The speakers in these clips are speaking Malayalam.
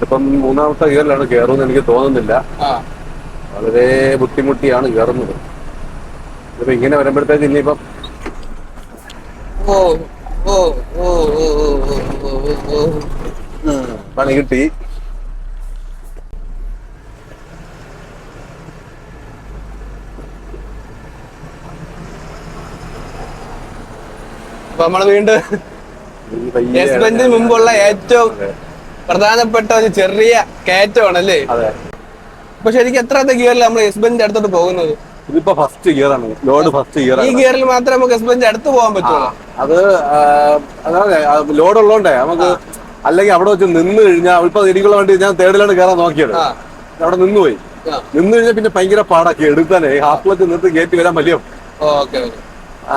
ഇപ്പം മൂന്നാമത്തെ ഗിയറിലാണ് കയറുമെന്ന് എനിക്ക് തോന്നുന്നില്ല. വളരെ ബുദ്ധിമുട്ടിയാണ് കയറുന്നത്. ഇതിപ്പോ ഇങ്ങനെ വരുമ്പോഴത്തേക്ക് ഇനിയിപ്പം ഓ ഓ ഓ ഓ ഓ പണി കിട്ടി. അപ്പൊ നമ്മള് വീണ്ടും യെസ് ബെഞ്ചിന് മുമ്പുള്ള ഏറ്റവും പ്രധാനപ്പെട്ട ഒരു ചെറിയ കയറ്റമാണല്ലേ? അതെ. അപ്പൊ ശരിക്കും എത്രാമത്തെ ഗിയറിൽ നമ്മൾ യെസ് ബെഞ്ചിന്റെ അടുത്തോട്ട് പോകുന്നത്? ഇതിപ്പോ ഫസ്റ്റ് ഗിയറാണ്, ലോഡ് ഫസ്റ്റ് ഗിയർ. ഈ ഗിയറിൽ മാത്രമേ നമുക്ക് യെസ് ബെഞ്ച് അടുത്ത് പോകാൻ പറ്റുള്ളൂ. അത് അതാണ് ലോഡ് ഉള്ളതുകൊണ്ടേ നമുക്ക്. അല്ലെങ്കിൽ അവിടെ വെച്ച് നിന്ന് കഴിഞ്ഞാൽ ഇപ്പൊ ഇടിക്കുള്ള വണ്ടി ഞാൻ തേർഡിലാണ് കയറാൻ നോക്കിയത്, അവിടെ നിന്നുപോയി. നിന്ന് കഴിഞ്ഞാൽ പിന്നെ ഭയങ്കര പാടാക്കി എടുത്താലേ ഹാഫ് ക്ലച്ച് നിർത്തി കയറ്റി വരാൻ വലിയ.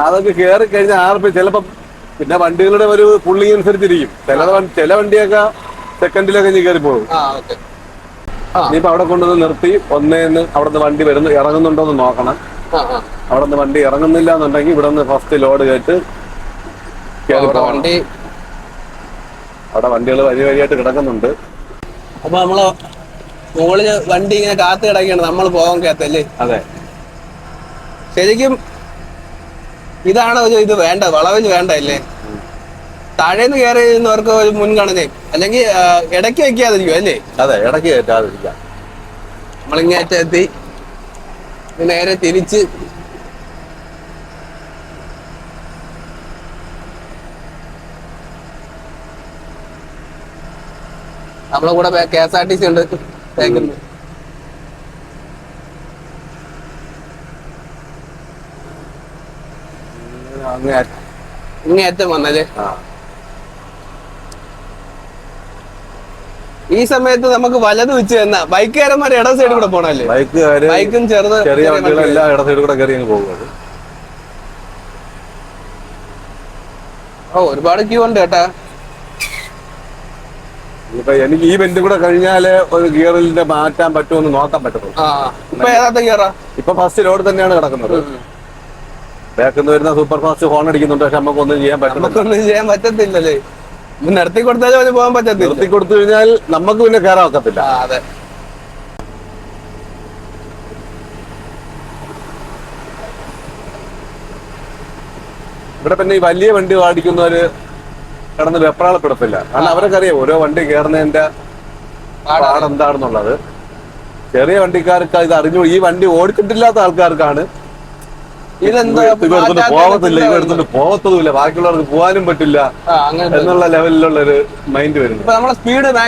അതൊക്കെ കയറി കഴിഞ്ഞാൽ ആർപ്പ് ചിലപ്പം പിന്നെ വണ്ടികളുടെ ഒരു പുള്ളിങ് അനുസരിച്ചിരിക്കും. ചില വണ്ടിയൊക്കെ സെക്കൻഡിലൊക്കെ കയറി പോകും. ഇനിയിപ്പോ അവിടെ കൊണ്ടുവന്ന് നിർത്തി ഒന്നേന്ന് അവിടെ നിന്ന് വണ്ടി വരുന്നു ഇറങ്ങുന്നുണ്ടോ എന്ന് നോക്കണം. അവിടെ നിന്ന് വണ്ടി ഇറങ്ങുന്നില്ല എന്നുണ്ടെങ്കിൽ ഇവിടെ നിന്ന് ഫസ്റ്റ് ലോഡ് കയറ്റ് അവിടെ വണ്ടികൾ വരി വരിയായിട്ട് കിടക്കുന്നുണ്ട്. അപ്പൊ നമ്മള് മുകളില് വണ്ടി ഇങ്ങനെ കാത്തു കിടക്കുകയാണ് നമ്മൾ പോകാൻ കാത്തല്ലേ? അതെ. ശരിക്കും ഇതാണ് ഒരു ഇത് വേണ്ട, വളവിന് വേണ്ട അല്ലേ? താഴേന്ന് കയറി ചെയ്യുന്നവർക്ക് ഒരു മുൻഗണനയും അല്ലെങ്കിൽ ഇടയ്ക്ക് വെക്കാതിരിക്കും അല്ലേ? അതെ, ഇടയ്ക്ക് കയറ്റാതിരിക്കാം. നമ്മളിങ്ങേറ്റെത്തി നേരെ തിരിച്ച് നമ്മളെ കൂടെ KSRTC ഉണ്ട് തേക്കുന്നു. ഇങ്ങേറ്റം വന്നല്ലേ? ഈ സമയത്ത് നമുക്ക് വലത് വെച്ച് തന്ന ബൈക്കുകാരന്മാർ ഇട സൈഡിൽ കൂടെ പോണല്ലേ? ബൈക്കും ചെറിയ വണ്ടികളെല്ലാം ഇട സൈഡിൽ കൂടെ കയറി പോകുന്നത്. ഒരുപാട് ക്യൂ ഉണ്ട് കേട്ടാ. ഇപ്പൊ എനിക്ക് ഈ ബെൻഡ് കൂടെ കഴിഞ്ഞാല് ഒരു ഗിയറിന്റെ മാറ്റാൻ പറ്റുമെന്ന് നോക്കാൻ പറ്റുള്ളൂ. ഇപ്പൊ ഏതാത്ത ഗിയറാ? ഇപ്പൊ ഫസ്റ്റ് ലോഡ് തന്നെയാണ് കിടക്കുന്നത്. ബാക്കിന്ന് വരുന്ന സൂപ്പർ ഫാസ്റ്റ് ഹോൺ അടിക്കുന്നുണ്ട്, പക്ഷെ നമുക്കൊന്നും ചെയ്യാൻ പറ്റത്തില്ലല്ലേ? നിർത്തി കൊടുത്താലും പോകാൻ പറ്റത്തില്ല. നിർത്തി കൊടുത്തു കഴിഞ്ഞാൽ നമുക്ക് പിന്നെ കയറാൻ ഒക്കത്തില്ല. അതെ. ഇവിടെ പിന്നെ ഈ വലിയ വണ്ടി ഓടിക്കുന്നവര് കിടന്ന് വെപ്രാളപ്പെടത്തില്ല. കാരണം അവരൊക്കെ അറിയാം ഓരോ വണ്ടി കയറുന്നതിന്റെ പാടെന്താണെന്നുള്ളത്. ചെറിയ വണ്ടിക്കാർക്ക് ഇത് അറിഞ്ഞു. ഈ വണ്ടി ഓടിച്ചിട്ടില്ലാത്ത ആൾക്കാർക്കാണ് പോകത്തില്ല, ഇവ എടുത്തോണ്ട് പോകത്തതുമില്ല, ബാക്കിയുള്ളവർക്ക് പോകാനും പറ്റില്ല എന്നുള്ള ലെവലിലുള്ള ഒരു മൈൻഡ് വരുന്നത്. നമ്മളെ സ്പീഡ്